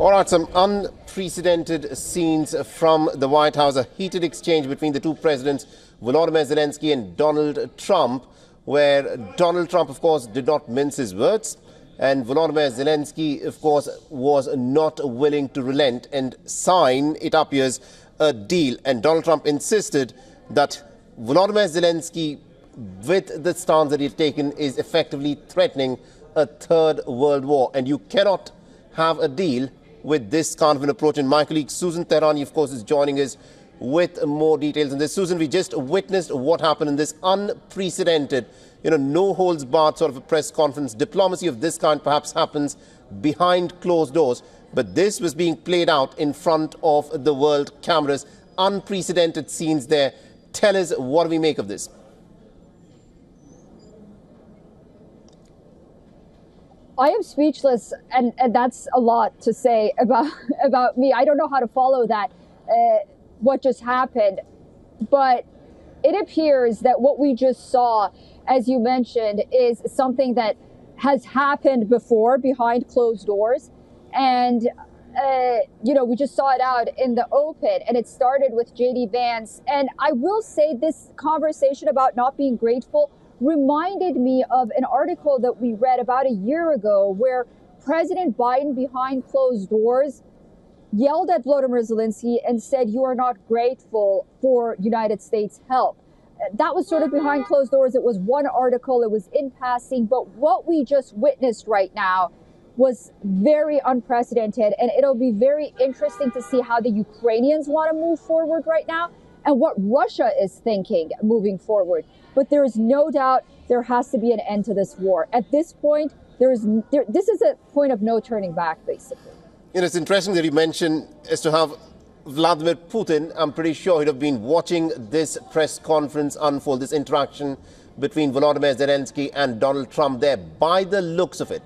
All right, some unprecedented scenes from the White House, a heated exchange between the two presidents, Volodymyr Zelensky and Donald Trump, where Donald Trump, of course, did not mince his words. And Volodymyr Zelensky, of course, was not willing to relent and sign, it appears, a deal. And Donald Trump insisted that Volodymyr Zelensky, with the stance that he's taken, is effectively threatening a third world war. And you cannot have a deal with this kind of an approach. And my colleague Susan Tehrani, of course, is joining us with more details on this. Susan, we just witnessed what happened in this unprecedented, no holds barred sort of a press conference. Diplomacy of this kind perhaps happens behind closed doors, but this was being played out in front of the world cameras. Unprecedented scenes there. Tell us, what do we make of this? I am speechless, and that's a lot to say about me. I don't know how to follow that, what just happened. But it appears that what we just saw, as you mentioned, is something that has happened before behind closed doors. And, we just saw it out in the open, and it started with J.D. Vance. And I will say this conversation about not being grateful reminded me of an article that we read about a year ago where President Biden, behind closed doors, yelled at Volodymyr Zelensky and said, "You are not grateful for United States help." That was sort of behind closed doors. It was one article. It was in passing. But what we just witnessed right now was very unprecedented. And it'll be very interesting to see how the Ukrainians want to move forward right now and what Russia is thinking moving forward. But there is no doubt there has to be an end to this war. At this point, this is a point of no turning back, basically. It's interesting that you mentioned as to how Vladimir Putin, I'm pretty sure he'd have been watching this press conference unfold, this interaction between Volodymyr Zelensky and Donald Trump there. By the looks of it,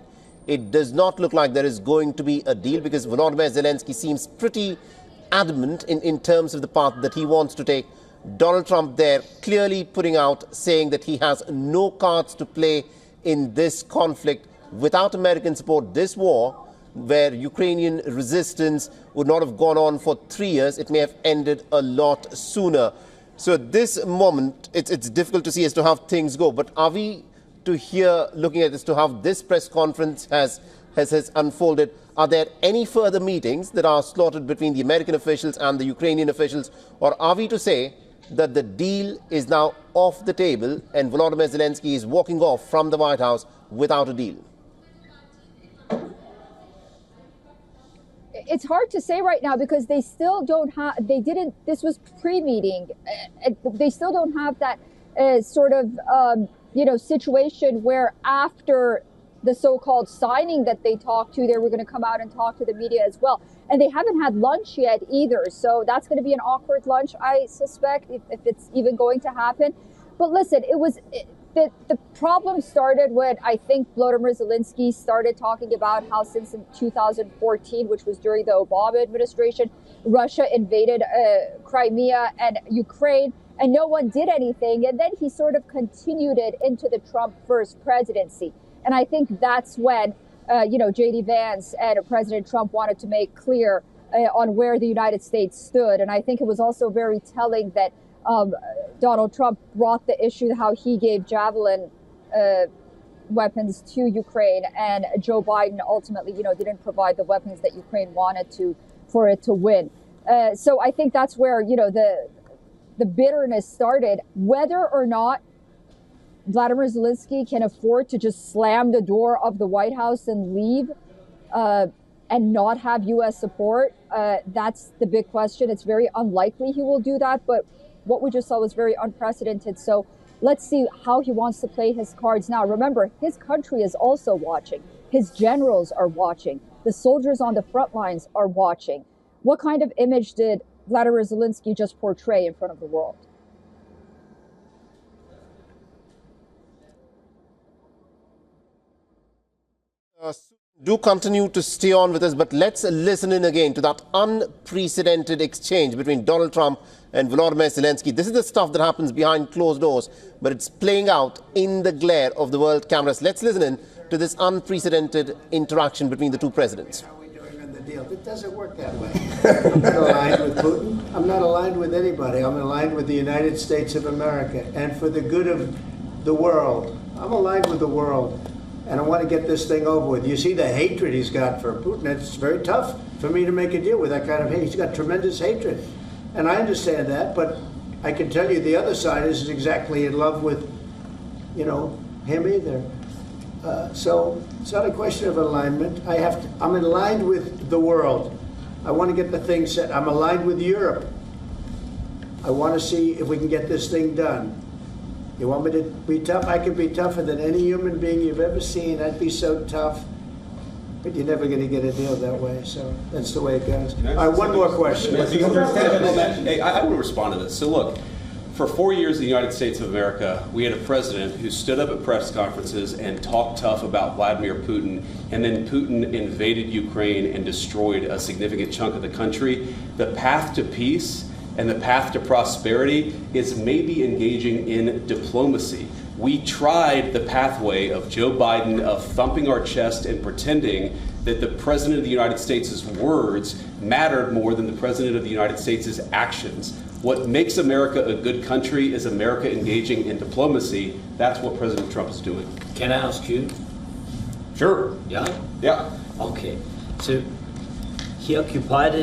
it does not look like there is going to be a deal, because Volodymyr Zelensky seems pretty adamant in terms of the path that he wants to take. Donald Trump there clearly putting out, saying that he has no cards to play in this conflict. Without American support, this war, where Ukrainian resistance would not have gone on for 3 years, it may have ended a lot sooner. So at this moment, it's difficult to see as to how things go. But are we to hear, looking at as to how this press conference has unfolded, are there any further meetings that are slotted between the American officials and the Ukrainian officials? Or are we to say that the deal is now off the table and Volodymyr Zelensky is walking off from the White House without a deal? It's hard to say right now, because they still don't have, this was pre-meeting, they still don't have that situation where after the so-called signing that they talked to, they were going to come out and talk to the media as well. And they haven't had lunch yet either. So that's going to be an awkward lunch, I suspect, if it's even going to happen. But listen, the problem started when I think Volodymyr Zelensky started talking about how since 2014, which was during the Obama administration, Russia invaded Crimea and Ukraine, and no one did anything. And then he sort of continued it into the Trump first presidency. And I think that's when, J.D. Vance and President Trump wanted to make clear on where the United States stood. And I think it was also very telling that Donald Trump brought the issue how he gave Javelin weapons to Ukraine, and Joe Biden ultimately, didn't provide the weapons that Ukraine wanted for it to win. So I think that's where, the bitterness started. Whether or not Vladimir Zelensky can afford to just slam the door of the White House and leave and not have U.S. support, that's the big question. It's very unlikely he will do that, but what we just saw was very unprecedented. So let's see how he wants to play his cards now. Remember, his country is also watching. His generals are watching. The soldiers on the front lines are watching. What kind of image did Vladimir Zelensky just portray in front of the world? Do continue to stay on with us, but let's listen in again to that unprecedented exchange between Donald Trump and Volodymyr Zelensky. This is the stuff that happens behind closed doors, but it's playing out in the glare of the world cameras. Let's listen in to this unprecedented interaction between the two presidents. How are we doing in the deal. It doesn't work that way. I'm not aligned with Putin. I'm not aligned with anybody. I'm aligned with the United States of America. And for the good of the world, I'm aligned with the world. And I want to get this thing over with. You see the hatred he's got for Putin. It's very tough for me to make a deal with that kind of hate. He's got tremendous hatred. And I understand that, but I can tell you the other side isn't exactly in love with, you know, him either. So it's not a question of alignment. I'm aligned with the world. I want to get the thing set. I'm aligned with Europe. I want to see if we can get this thing done. You want me to be tough? I can be tougher than any human being you've ever seen. I'd be so tough. But you're never going to get a deal that way. So that's the way it goes. All right, one more question. Hey, I want to respond to this. So look, for 4 years in the United States of America, we had a president who stood up at press conferences and talked tough about Vladimir Putin, and then Putin invaded Ukraine and destroyed a significant chunk of the country. The path to peace and the path to prosperity is maybe engaging in diplomacy. We tried the pathway of Joe Biden of thumping our chest and pretending that the President of the United States' words mattered more than the President of the United States' actions. What makes America a good country is America engaging in diplomacy. That's what President Trump is doing. Can I ask you? Sure. Yeah? Yeah. Okay. So he occupied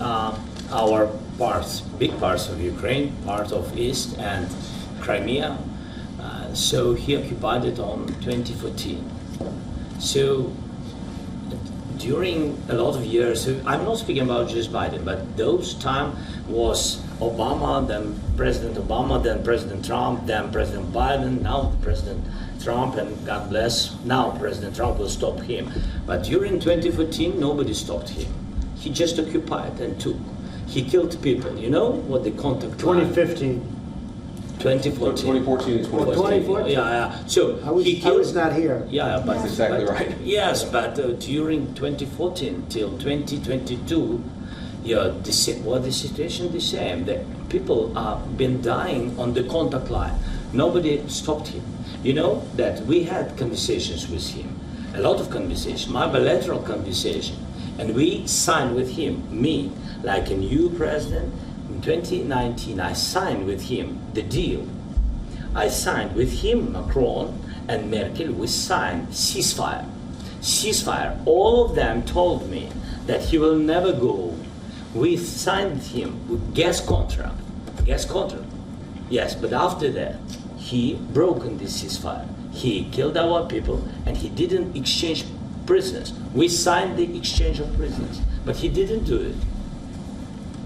our parts, big parts of Ukraine, part of East and Crimea. So he occupied it on 2014. So during a lot of years, so I'm not speaking about just Biden, but those time was Obama, then President Obama, then President Trump, then President Biden, now President Trump, and God bless, now President Trump will stop him. But during 2014, nobody stopped him. He just occupied and took. He killed people. You know what the contact 2015. 2014. 2014 and 2014. 2014? Yeah. So I was not here. Yeah, but That's exactly right. Yes, but during 2014 till 2022, yeah, the situation the same. The people have been dying on the contact line. Nobody stopped him. You know that we had conversations with him, a lot of conversations, my bilateral conversation, and we signed with him, me, like a new president. In 2019, I signed with him the deal. I signed with him, Macron and Merkel, we signed ceasefire. Ceasefire. All of them told me that he will never go. We signed him with gas contract. Gas contract. Yes, but after that, he broken this ceasefire. He killed our people and he didn't exchange prisoners. We signed the exchange of prisoners, but he didn't do it.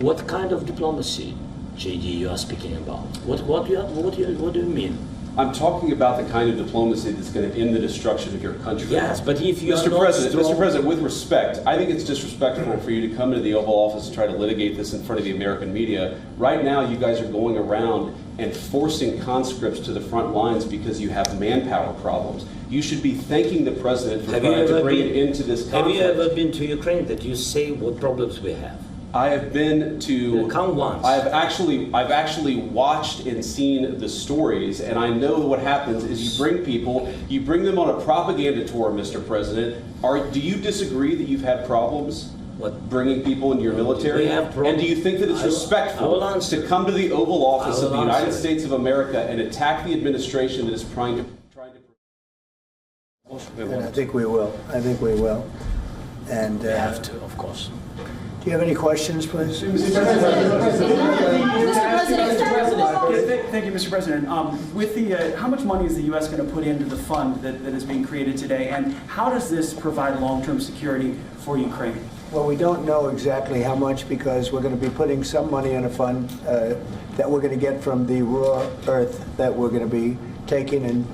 What kind of diplomacy, JD, you are speaking about? What do you mean? I'm talking about the kind of diplomacy that's going to end the destruction of your country. Yes, but if you Mr. President, with respect, I think it's disrespectful for you to come to the Oval Office and try to litigate this in front of the American media. Right now, you guys are going around and forcing conscripts to the front lines because you have manpower problems. You should be thanking the President for trying to bring it into this conflict. Have you ever been to Ukraine that you say what problems we have? I have been to. Come once. I've actually watched and seen the stories, and I know what happens is you bring people, you bring them on a propaganda tour, Mr. President. Do you disagree that you've had problems? What? Bringing people into your military? We have problems. And do you think that it's respectful to come to the Oval Office of the United States of America and attack the administration that is trying to? And I think we will. I think we will. And We have to, of course. do you have any questions, please? Thank you, Mr. President. With the, how much money is the U.S. going to put into the fund that is being created today, and how does this provide long-term security for Ukraine? Well, we don't know exactly how much because we're going to be putting some money in a fund that we're going to get from the raw earth that we're going to be taking and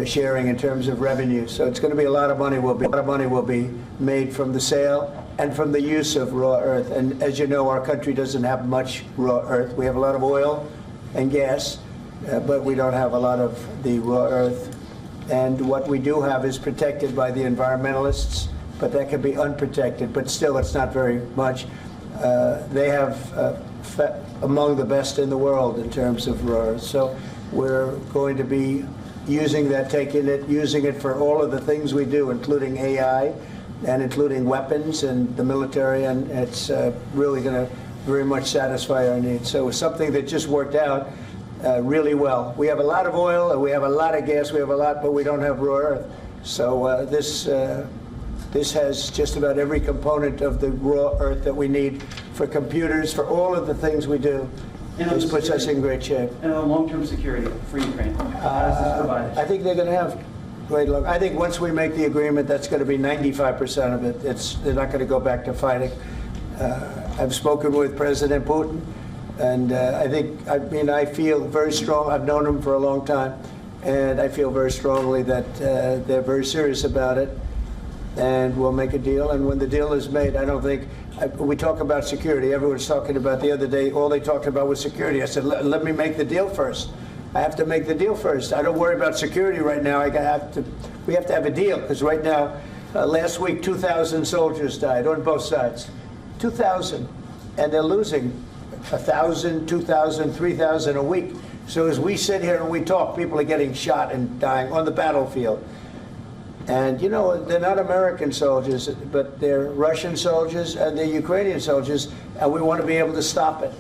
sharing in terms of revenue. So it's going to be a lot of money will be made from the sale and from the use of raw earth. And as you know, our country doesn't have much raw earth. We have a lot of oil and gas, but we don't have a lot of the raw earth. And what we do have is protected by the environmentalists, but that can be unprotected. But still, it's not very much. They have among the best in the world in terms of raw earth. So we're going to be using that, using it for all of the things we do, including AI. and including weapons and the military, and it's really going to very much satisfy our needs. So it's something that just worked out really well. We have a lot of oil, and we have a lot of gas, we have a lot, but we don't have raw earth. So this has just about every component of the raw earth that we need for computers, for all of the things we do. This puts us in great shape. And on long-term security for Ukraine, how does this provide it? I think they're going to have great luck. I think once we make the agreement, that's going to be 95% of it. They're not going to go back to fighting. I've spoken with President Putin, and I feel very strong. I've known him for a long time, and I feel very strongly that they're very serious about it, and we'll make a deal. And when the deal is made, I don't think we talk about security. Everyone's talking about the other day. All they talked about was security. I said, let me make the deal first. I have to make the deal first. I don't worry about security right now. We have to have a deal, because right now, last week, 2,000 soldiers died on both sides. 2,000, and they're losing 1,000, 2,000, 3,000 a week. So as we sit here and we talk, people are getting shot and dying on the battlefield. And you know, they're not American soldiers, but they're Russian soldiers and they're Ukrainian soldiers, and we want to be able to stop it.